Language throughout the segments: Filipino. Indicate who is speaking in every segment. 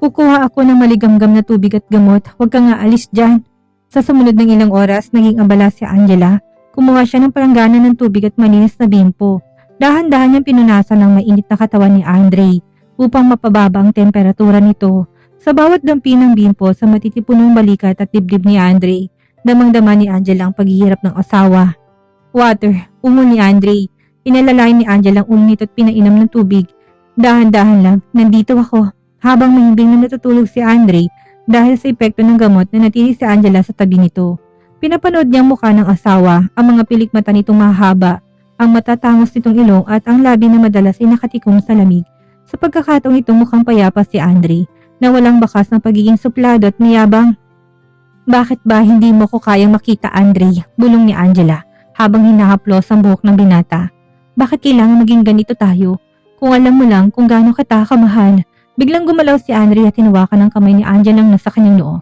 Speaker 1: Kukuha ako ng maligamgam na tubig at gamot. Huwag kang aalis dyan. Sa sumunod ng ilang oras, naging abala si Angela. Kumuha siya ng palanggana ng tubig at malinis na bimpo. Dahan-dahan niyang pinunasan ng mainit na katawan ni Andre upang mapababa ang temperatura nito. Sa bawat dampi ng bimpo sa matitipunong balikat at dibdib ni Andre, damang-dama ni Angela ang paghihirap ng asawa. Water, umon ni Andre. Inalalayan ni Angela ang ulo nito at pinainom ng tubig. Dahan-dahan lang, nandito ako. Habang mahimbing na natutulog si Andre dahil sa epekto ng gamot na natili si Angela sa tabi nito. Pinapanood niyang mukha ng asawa, ang mga pilik mata nitong mahaba, ang matatangos nitong ilong at ang labi na madalas ay nakatikom sa lamig. Sa pagkakataong ito mukhang payapa si Andre na walang bakas ng pagiging suplado at mayabang. Bakit ba hindi mo ko kayang makita, Andre? Bulong ni Angela habang hinahaplos ang buhok ng binata. Bakit kailangan maging ganito tayo? Kung alam mo lang kung gaano kita kamahal. Biglang gumalaw si Andre at hinawakan ang kamay ni Angela nang nasa kanyang noo.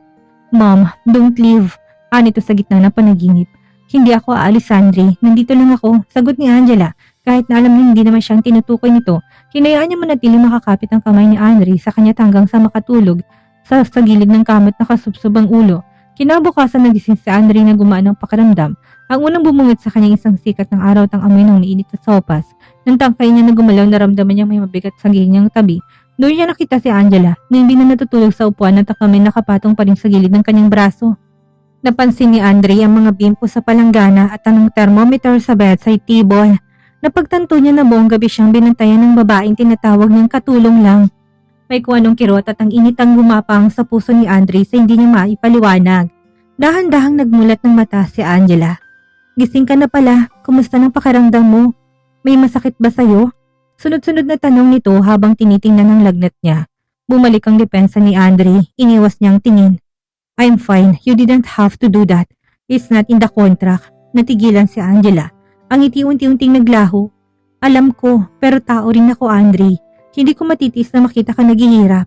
Speaker 1: Mom, don't leave. Anito sa gitna ng panaginip. Hindi ako aalis, Andre. Nandito lang ako. Sagot ni Angela. Kahit na alam niya hindi naman siyang tinutukoy nito, hinayaan niya manatiling makakapit ang kamay ni Andre sa kanya hanggang sa makatulog sa gilid ng kamot na kasubsob ang ulo. Kinabukasan nagising si Andre na gumaan ng pakiramdam. Ang unang bumungit sa kanyang isang sikat ng araw at ang amoy ng mainit na sopas. Nang tangkay niya na gumalaw, naramdaman niya may mabigat sa gilid tabi. Doon niya nakita si Angela na hindi na natutulog sa upuan at ang kamay nakapatong pa rin sa gilid ng kanyang braso. Napansin ni Andre ang mga bimpo sa palanggana at ang thermometer sa bedside table. Napagtanto niya na buong gabi siyang binantayan ng babaeng tinatawag niyang katulong lang. May kung anong kirot at ang initang gumapang sa puso ni Andre sa hindi niya maipaliwanag. Dahan-dahang nagmulat ng mata si Angela. Gising ka na pala, kumusta ng pakiramdam mo? May masakit ba sa'yo? Sunod-sunod na tanong nito habang tinitingnan ang lagnat niya. Bumalik ang depensa ni Andre, iniwas niyang tingin. I'm fine, you didn't have to do that. It's not in the contract. Natigilan si Angela. Ang ngiti unti-unting naglaho. Alam ko, pero tao rin ako, Andre. Hindi ko matitiis na makita ka naghihirap.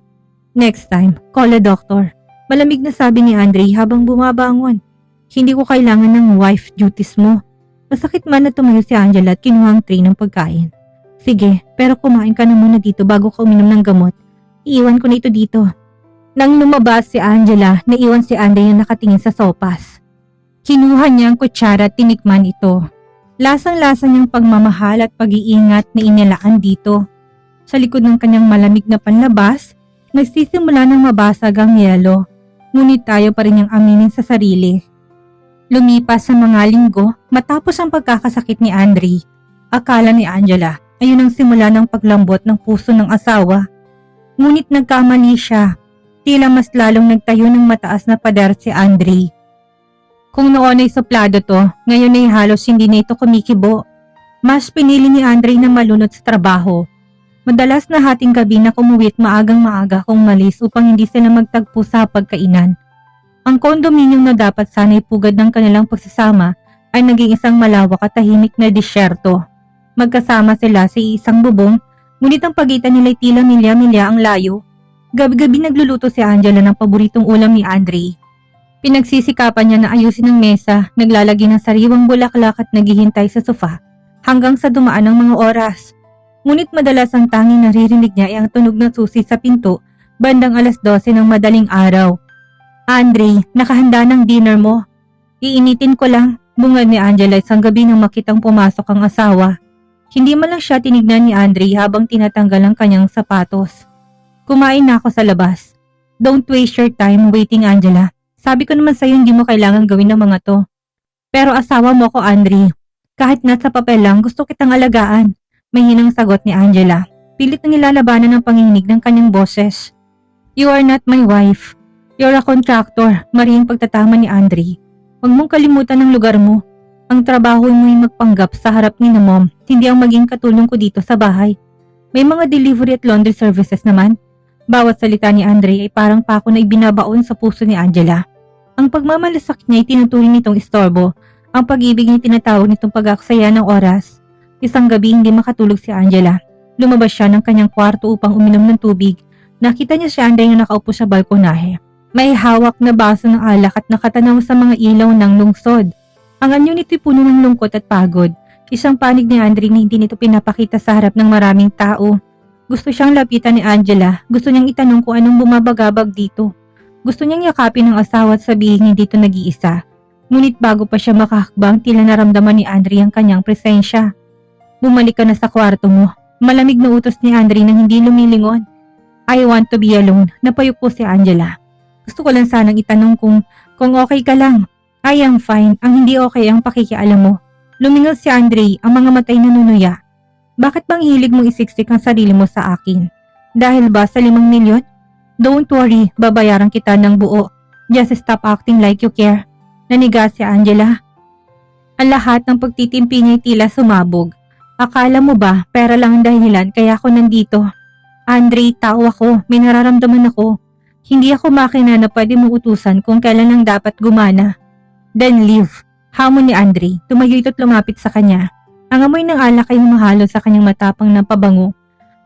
Speaker 1: Next time, call a doctor. Malamig na sabi ni Andre habang bumabangon. Hindi ko kailangan ng wife duties mo. Masakit man na tumayo si Angela at kinuha ang tray ng pagkain. Sige, pero kumain ka na muna dito bago ka uminom ng gamot. Iiwan ko na ito dito. Nang lumabas si Angela, naiwan si Andre na nakatingin sa sopas. Kinuha niya ang kutsara at tinikman ito. Lasang-lasa niyang pagmamahal at pag-iingat na inilaan dito. Sa likod ng kanyang malamig na panlabas, nagsisimula ng mabasag ang yelo. Ngunit tayo pa rin niyang aminin sa sarili. Lumipas sa mga linggo matapos ang pagkakasakit ni Andre. Akala ni Angela, ayun ang simula ng paglambot ng puso ng asawa. Ngunit nagkamali siya. Tila mas lalong nagtayo ng mataas na pader si Andre. Kung noon ay suplado to, ngayon ay halos hindi na ito kumikibo. Mas pinili ni Andre na malunod sa trabaho. Madalas na hating gabi na kumuwit maagang-maaga kung malis upang hindi sila magtagpo sa pagkainan. Ang kondominium na dapat sana'y pugad ng kanilang pagsasama ay naging isang malawak at tahimik na disyerto. Magkasama sila sa isang bubong, ngunit ang pagitan nila'y tila milya-milya ang layo. Gabi-gabi nagluluto si Angela ng paboritong ulam ni Andre. Pinagsisikapan niya na ayusin ang mesa, naglalagay ng sariwang bulaklak at naghihintay sa sofa hanggang sa dumaan ang mga oras. Ngunit madalas ang tanging naririnig niya ay ang tunog ng susi sa pinto bandang 12:00 ng madaling araw. Andre, nakahanda ng dinner mo. Iinitin ko lang, bungad ni Angela isang gabi nang makitang pumasok ang asawa. Hindi man lang siya tinignan ni Andre habang tinatanggal ang kanyang sapatos. Kumain na ako sa labas. Don't waste your time waiting, Angela. Sabi ko naman sa'yo hindi mo kailangan gawin ng mga to. Pero asawa mo ko, Andre. Kahit nasa papel lang, gusto kitang alagaan. May hinang sagot ni Angela. Pilit na nilalabanan ng panginginig ng kanyang boses. You are not my wife. You're a contractor, marihing pagtatama ni Andre. Huwag mong kalimutan ang lugar mo. Ang trabaho mo ay magpanggap sa harap ni na mom, hindi ang maging katulong ko dito sa bahay. May mga delivery at laundry services naman. Bawat salita ni Andre ay parang pako na ibinabaon sa puso ni Angela. Ang pagmamalasak niya ay tinuturing nitong istorbo. Ang pag-ibig niya tinatawag nitong pag-aksaya ng oras. Isang gabi hindi makatulog si Angela. Lumabas siya ng kanyang kwarto upang uminom ng tubig. Nakita niya si Andre na nakaupo sa balkonahe. May hawak na baso ng alak at nakatanaw sa mga ilaw ng lungsod. Ang anyo nito'y puno ng lungkot at pagod. Isang panig ni Andre na hindi nito pinapakita sa harap ng maraming tao. Gusto siyang lapitan ni Angela. Gusto niyang itanong kung anong bumabagabag dito. Gusto niyang yakapin ng asawa at sabihin hindi dito nag-iisa. Ngunit bago pa siya makahakbang, tila naramdaman ni Andre ang kanyang presensya. Bumalik ka na sa kwarto mo. Malamig na utos ni Andre nang hindi lumilingon. I want to be alone. Napayupo si Angela. Gusto ko lang sanang itanong kung okay ka lang. I am fine. Ang hindi okay ang pakikialam mo. Lumingon si Andre, ang mga matay nanunuya. Bakit bang hilig mong isiksik ang sarili mo sa akin? Dahil ba sa 5 milyon? Don't worry, babayaran kita ng buo. Just stop acting like you care. Naniga si Angela. Ang lahat ng pagtitimpi niya tila sumabog. Akala mo ba pera lang ang dahilan kaya ako nandito? Andre, tao ako. May nararamdaman ako. Hindi ako makina na pwede mo utusan kung kailan lang dapat gumana. Then leave. Hamon ni Andre. Tumayo ito't lumapit sa kanya. Ang amoy ng alak ay humahalo sa kanyang matapang na pabango.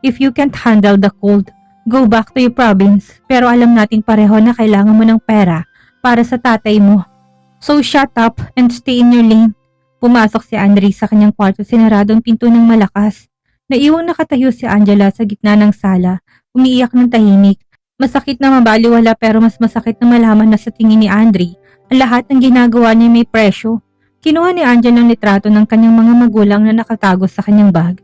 Speaker 1: If you can't handle the cold, go back to your province. Pero alam nating pareho na kailangan mo ng pera para sa tatay mo. So shut up and stay in your lane. Pumasok si Andre sa kanyang kwarto, sinarado ang pinto ng malakas. Naiwang nakatayo si Angela sa gitna ng sala, umiiyak ng tahimik. Masakit na mabaliwala pero mas masakit na malaman na sa tingin ni Andre, ang lahat ng ginagawa niya may presyo. Kinuha ni Angela ang litrato ng kanyang mga magulang na nakatago sa kanyang bag.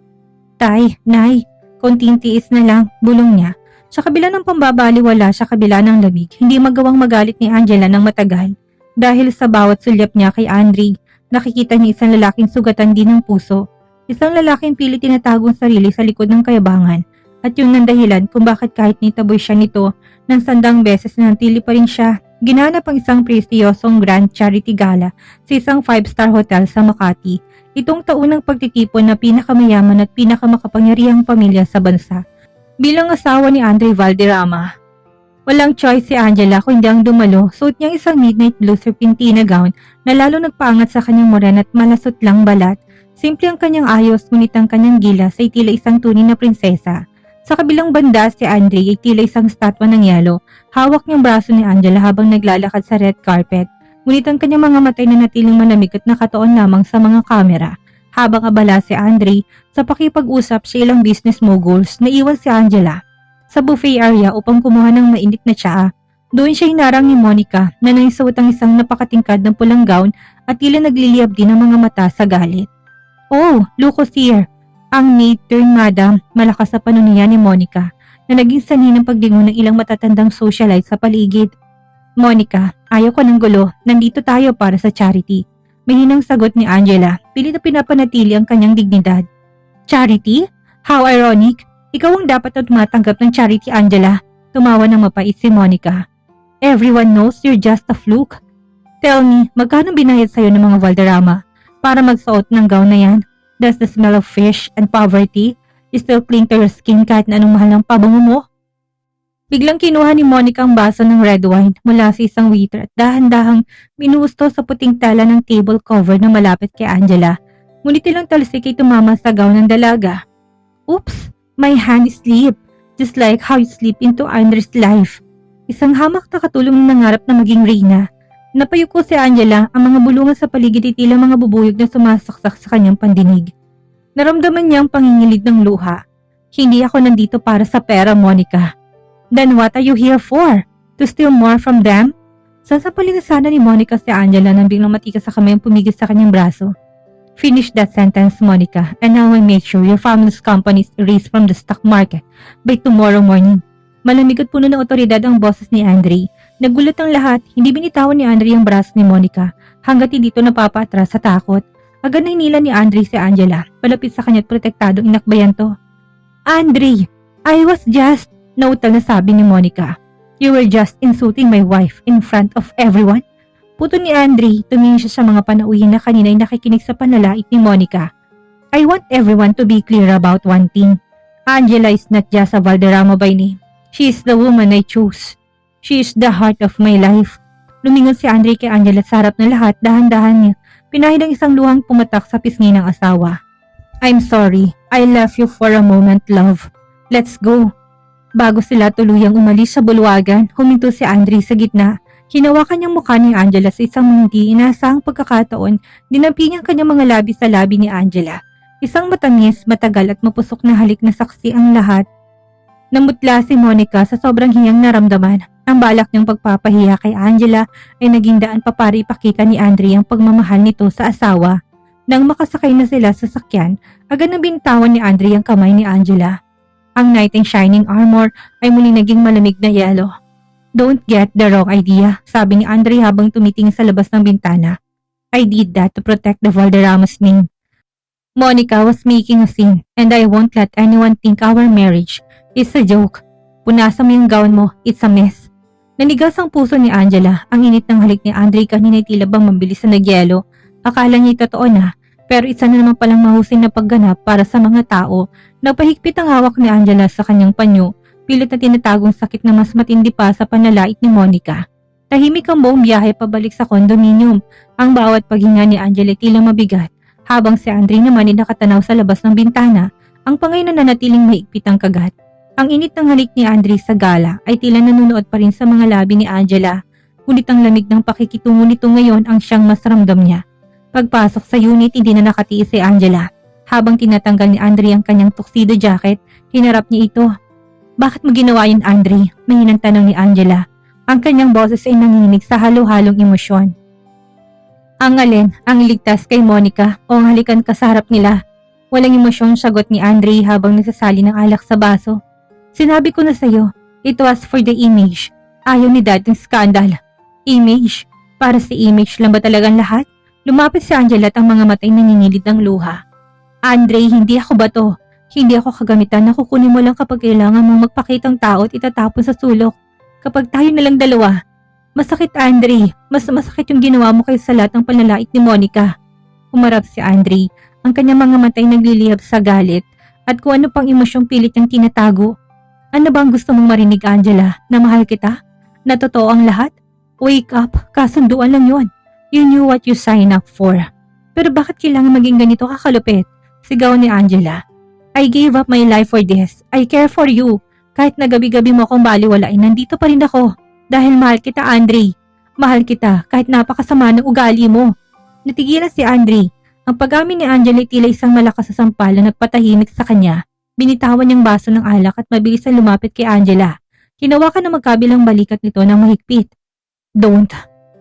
Speaker 1: Tay, Nay, konting tiis na lang, bulong niya. Sa kabila ng pambabaliwala sa kabila ng lamig, hindi magawang magalit ni Angela ng matagal. Dahil sa bawat sulyap niya kay Andre, nakikita niya isang lalaking sugatan din ng puso. Isang lalaking pilit tinatagong sarili sa likod ng kayabangan. At yun ang dahilan kung bakit kahit nitaboy siya nito ng 100 beses na nantili pa rin siya. Ginanap ang isang prestiyosong grand charity gala sa isang 5-star hotel sa Makati. Itong taunang pagtitipon na pinakamayaman at pinakamakapangyarihang pamilya sa bansa. Bilang asawa ni Andre Valderrama, walang choice si Angela kundi ang dumalo. Suot niyang isang midnight blue serpentina gown na lalo nagpaangat sa kanyang moren at malasot lang balat. Simple ang kanyang ayos, ngunit ang kanyang gilas ay tila isang tunay na prinsesa. Sa kabilang banda, si Andre ay tila isang statwa ng yelo. Hawak niyang braso ni Angela habang naglalakad sa red carpet. Ngunit ang kanyang mga matay na natiling malamig at nakatoon lamang sa mga kamera. Habang abala si Andre sa pakipag-usap sa ilang business moguls, naiwan si Angela sa buffet area upang kumuha ng mainit na tsaa. Doon siya hinarang ni Monica na naisuot ang isang napakatingkad ng pulang gown at tila nagliliyab din ang mga mata sa galit. Oh, look who's here. Ang maid turned madam, malakas sa panuniya ni Monica na naging sanhi ng paglingon ng ilang matatandang socialite sa paligid. Monica, ayaw ko ng gulo, nandito tayo para sa charity. Mahinang sagot ni Angela, pilit na pinapanatili ang kanyang dignidad. Charity? How ironic. Ikaw ang dapat na tumatanggap ng charity, Angela. Tumawa ng mapait si Monica. Everyone knows you're just a fluke. Tell me, magkano binayad sa'yo ng mga Valderrama para magsuot ng gown na yan? Does the smell of fish and poverty still cling to your skin kahit na anong mahal ng pabango mo? Biglang kinuha ni Monica ang baso ng red wine mula sa isang waiter at dahan-dahang minusto sa puting tela ng table cover na malapit kay Angela. Ngunit ilang talsik ay tumama sa gown ng dalaga. Oops, my hand is asleep, just like how you sleep into Andre's life. Isang hamak na katulong na nangarap na maging reyna. Napayuko si Angela, ang mga bulungan sa paligid ay tila mga bubuyog na sumasaksak sa kanyang pandinig. Naramdaman niya ang panginginig ng luha. Hindi ako nandito para sa pera, Monica. Then what are you here for? To steal more from them? Sasapalin na sana ni Monica si Angela nang biglang matikas sa kamay ang pumigil sa kanyang braso. Finish that sentence, Monica, and I will make sure your family's company is erased from the stock market by tomorrow morning. Malamig at puno ng otoridad ang boses ni Andre. Nagulat ang lahat, hindi binitawan ni Andre ang braso ni Monica hanggat hindi ito napapatras sa takot. Agad na hinila ni Andre si Angela, palapit sa kanya't protektadong inakbayan to. Andre, I was just, nautal na sabi ni Monica. You were just insulting my wife in front of everyone. Puto ni Andre, tumingin siya sa mga panauhin na kanina ay nakikinig sa panlalait ni Monica. I want everyone to be clear about one thing. Angela is not just a Valderrama by name. She is the woman I chose. She is the heart of my life. Lumingon si Andre kay Angela sa harap ng lahat, dahan-dahan niya. Pinahid ang isang luhang pumatak sa pisngi ng asawa. I'm sorry. I left you for a moment, love. Let's go. Bago sila tuluyang umalis sa bulwagan, huminto si Andre sa gitna. Hinawakan niyang mukha ni Angela sa isang hindi inaasahang pagkakataon, dinampi niya ang kanyang mga labi sa labi ni Angela. Isang matamis, matagal at mapusok na halik na saksi ang lahat. Namutla si Monica sa sobrang hiyang naramdaman. Ang balak niyang pagpapahiya kay Angela ay naging daan pa para ipakita ni Andre ang pagmamahal nito sa asawa. Nang makasakay na sila sa sakyan, agad na bintawan ni Andre ang kamay ni Angela. Ang knight in shining armor ay muli naging malamig na yelo. "Don't get the wrong idea," sabi ni Andre habang tumitingin sa labas ng bintana. "I did that to protect the Valderrama's name. Monica was making a scene and I won't let anyone think our marriage is a joke. Punasan mo yung gown mo, it's a mess." Nanigas ang puso ni Angela. Ang init ng halik ni Andre kanina ay tila bang mabilis na nagyelo. Akala niya totoo na, pero isa na naman palang mahusay na pagganap para sa mga tao. Nagpahigpit ang hawak ni Angela sa kanyang panyo, pilit na tinatagong sakit na mas matindi pa sa panlalait ni Monica. Tahimik ang buong biyahe pabalik sa condominium. Ang bawat paghinga ni Angela tila mabigat, habang si Andre naman ay nakatanaw sa labas ng bintana, ang pangay na nanatiling mahigpit ang kagat. Ang init ng halik ni Andre sa gala ay tila nanunood pa rin sa mga labi ni Angela, ngunit ang lamig ng pakikitungo nito ngayon ang siyang mas ramdam niya. Pagpasok sa unit, hindi na nakatiis si Angela. Habang tinatanggal ni Andre ang kanyang tuxedo jacket, hinarap niya ito. "Bakit mo ginawa yun, Andre?" mahinang tanong ni Angela. Ang kanyang boses ay nanginginig sa halo-halong emosyon. "Ang alin? Ang iligtas kay Monica o ang halikan ka sa harap nila?" Walang emosyon sagot ni Andre habang nagsasali ng alak sa baso. "Sinabi ko na sa'yo, it was for the image. Ayaw ni Dad ng skandal." "Image? Para sa image lang ba talagang lahat?" Lumapit si Angela at ang mga matay nangingilid ng luha. "Andre, hindi ako bato. Hindi ako kagamitan na kukunin mo lang kapag kailangan mong magpakitang tao at itatapon sa sulok. Kapag tayo na lang dalawa." "Masakit, Andre. Mas masakit yung ginawa mo kaysa sa lahat ng panlalait ni Monica." Umarap si Andre. Ang kanyang mga matay naglilihab sa galit at kung ano pang emosyong pilit niyang tinatago. "Ano bang gusto mong marinig, Angela? Na mahal kita? Na totoo ang lahat? Wake up, kasunduan lang yon. You knew what you signed up for." "Pero bakit kailangan maging ganito kakalupit?" sigaw ni Angela. "I gave up my life for this. I care for you. Kahit na gabi-gabi mo akong baliwalain, nandito pa rin ako. Dahil mahal kita, Andre. Mahal kita kahit napakasama ng ugali mo." Natigilan si Andre. Ang pag-amin ni Angela ay tila isang malakas na sampal na nagpatahimik sa kanya. Binitawan niyang baso ng alak at mabilis na lumapit kay Angela. Hinawakan ng magkabilang balikat nito ng mahigpit.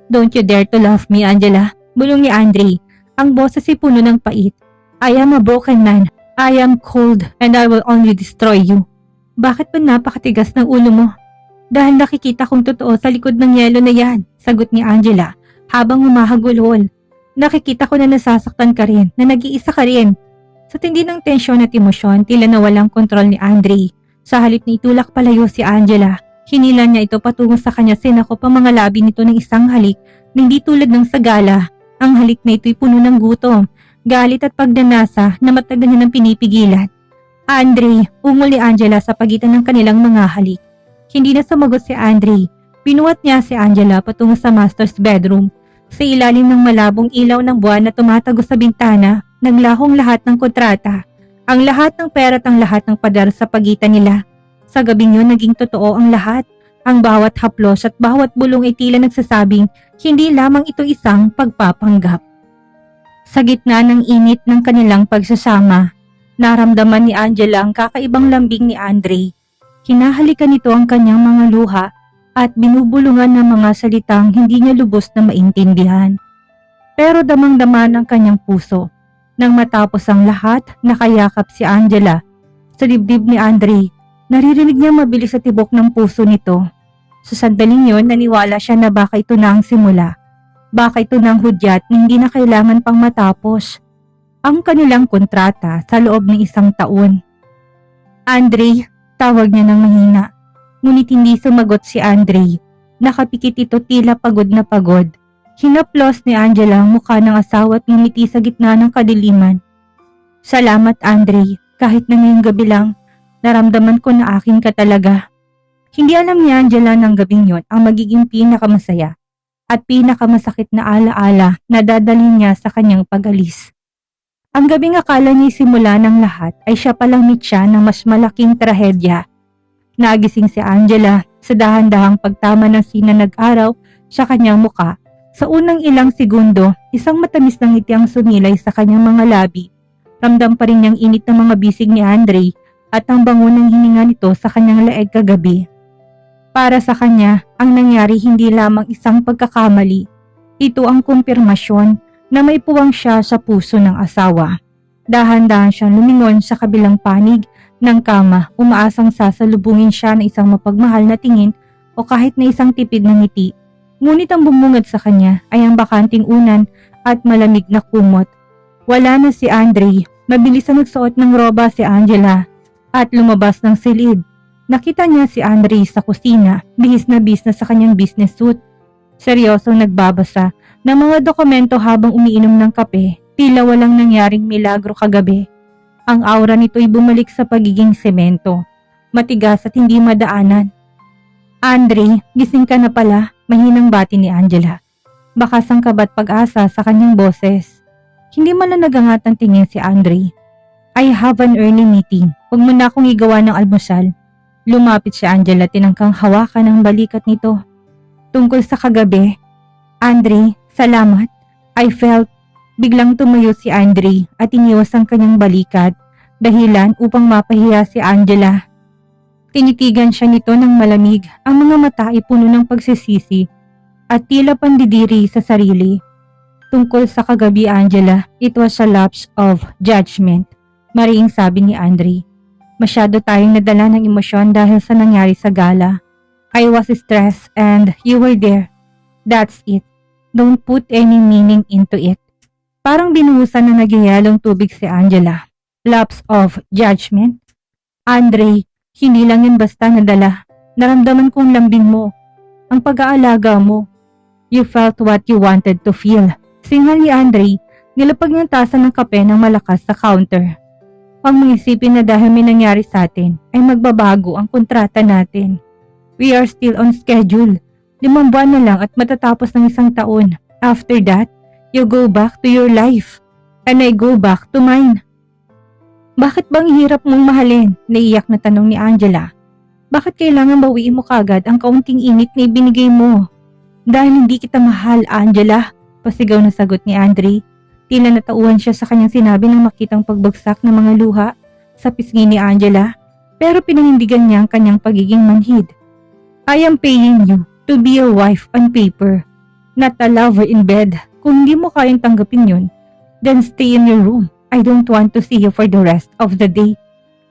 Speaker 1: Don't you dare to love me, Angela," bulong ni Andre. Ang boses ay puno ng pait. "I am a broken man. I am cold and I will only destroy you." "Bakit ba napakatigas ng ulo mo?" "Dahil nakikita kong totoo sa likod ng yelo na yan," sagot ni Angela habang humahagulhol. "Nakikita ko na nasasaktan ka rin, na nag-iisa ka rin." Sa tindi ng tensyon at emosyon, tila na walang kontrol ni Andre. Sa halip na itulak palayo si Angela, hinilan niya ito patungo sa kanya, sinakop ang mga labi nito ng isang halik na hindi tulad ng sagala. Ang halik na ito'y puno ng gutom, galit at pagnanasa na matagal niya nang pinipigilan. "Andre," ungol ni Angela sa pagitan ng kanilang mga halik. Hindi na sumagot si Andre. Pinuwat niya si Angela patungo sa master's bedroom. Sa ilalim ng malabong ilaw ng buwan na tumatagos sa bintana, naglahong lahat ng kontrata. Ang lahat ng pera at ang lahat ng pader sa pagitan nila. Sa gabing yun, naging totoo ang lahat. Ang bawat haplos at bawat bulong ay tila nagsasabing hindi lamang ito isang pagpapanggap. Sa gitna ng init ng kanilang pagsasama, naramdaman ni Angela ang kakaibang lambing ni Andre. Hinahalikan nito ang kanyang mga luha at binubulungan ng mga salitang hindi niya lubos na maintindihan. Pero damang-dama ng kanyang puso. Nang matapos ang lahat, nakayakap si Angela sa dibdib ni Andre. Naririnig niya mabilis sa tibok ng puso nito. Sa sandaling yon, naniwala siya na baka ito na ang simula. Baka ito na ang hudyat na hindi na kailangan pang matapos ang kanilang kontrata sa loob ng 1 taon. "Andre," tawag niya ng mahina. Ngunit hindi sumagot si Andre. Nakapikit ito tila pagod na pagod. Hinaplos ni Angela ang mukha ng asawa at ngumiti sa gitna ng kadiliman. "Salamat, Andre. Kahit na ngayong gabi lang, naramdaman ko na akin ka talaga." Hindi alam ni Angela ng gabing yon ang magiging pinakamasaya at pinakamasakit na alaala na dadalhin niya sa kanyang pag-alis. Ang gabing akala niya simula ng lahat ay siya palang mitya ng mas malaking trahedya. Nagising si Angela sa dahan-dahang pagtama ng sinag araw sa kanyang muka. Sa unang ilang segundo, isang matamis na ngiti ang sumilay sa kanyang mga labi. Ramdam pa rin niyang init ng mga bisig ni Andre at ang bango ng hininga nito sa kanyang leeg kagabi. Para sa kanya, ang nangyari hindi lamang isang pagkakamali. Ito ang kumpirmasyon na may puwang siya sa puso ng asawa. Dahan-dahan siyang lumingon sa kabilang panig ng kama, umaasang sasalubungin siya ng isang mapagmahal na tingin o kahit na isang tipid na ngiti. Ngunit ang bumungad sa kanya ay ang bakanting unan at malamig na kumot. Wala na si Andre. Mabilis na nagsuot ng roba si Angela at lumabas ng silid. Nakita niya si Andre sa kusina, bihis na sa kanyang business suit. Seryosong nagbabasa ng mga dokumento habang umiinom ng kape, tila walang nangyaring milagro kagabi. Ang aura nito'y bumalik sa pagiging semento, matigas at hindi madaanan. Andre, gising ka na pala, mahinang bati ni Angela. Baka sangkabat pag-asa sa kanyang boses. Hindi man lang nagangat ang tingin si Andre. I have an early meeting. Huwag mo na akong igawa ng almusal. Lumapit si Angela, tinangkang hawakan ang balikat nito. Tungkol sa kagabi. Andre, salamat. I felt. Biglang tumayo si Andre at iniwas ang kanyang balikat, dahilan upang mapahiya si Angela. Tinitigan siya nito ng malamig, ang mga mata ay puno ng pagsisisi at tila pandidiri sa sarili. Tungkol sa kagabi, Angela, it was a lapse of judgment. Mariing sabi ni Andre. Masyado tayong nadala ng emosyon dahil sa nangyari sa gala. I was stressed and you were there. That's it. Don't put any meaning into it. Parang binuhusan na nagyayalong tubig si Angela. Lapse of judgment? Andre, hindi lang yan basta nadala. Naramdaman kong lambing mo. Ang pag-aalaga mo. You felt what you wanted to feel. Singhal ni Andre, nilapag niyang tasa ng kape ng malakas sa counter. Huwag mong isipin na dahil may nangyari sa atin ay magbabago ang kontrata natin. We are still on schedule. 5 buwan na lang at matatapos ng 1 taon. After that, you go back to your life. And I go back to mine. Bakit bang hirap mong mahalin? Naiyak na tanong ni Angela. Bakit kailangan bawiin mo kagad ang kaunting init na ibinigay mo? Dahil hindi kita mahal, Angela. Pasigaw na sagot ni Andre. Tila natauhan siya sa kanyang sinabi nang makitang pagbagsak ng mga luha sa pisngi ni Angela. Pero pinanindigan niya ang kanyang pagiging manhid. I am paying you to be a wife on paper, not a lover in bed. Kung hindi mo kayang tanggapin yun, then stay in your room. I don't want to see you for the rest of the day.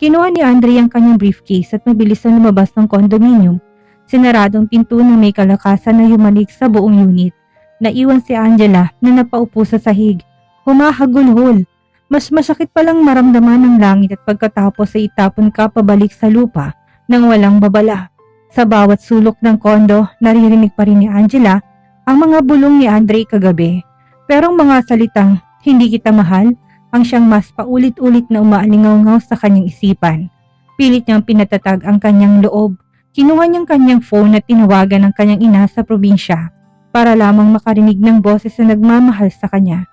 Speaker 1: Kinuha ni Andre ang kanyang briefcase at mabilis na lumabas ng condominium. Sinaradong pinto na may kalakasan na yumalik sa buong unit. Naiwan si Angela na napaupo sa sahig. Humahagulhol. Mas masakit palang maramdaman ng langit at pagkatapos ay itapon ka pabalik sa lupa nang walang babala. Sa bawat sulok ng kondo, naririnig pa rin ni Angela ang mga bulong ni Andre kagabi. Pero ang mga salitang, hindi kita mahal, ang siyang mas paulit-ulit na umaalingaw-ngaw sa kanyang isipan. Pilit niyang pinatatag ang kanyang loob. Kinuha niyang kanyang phone at tinawagan ang kanyang ina sa probinsya para lamang makarinig ng boses na nagmamahal sa kanya.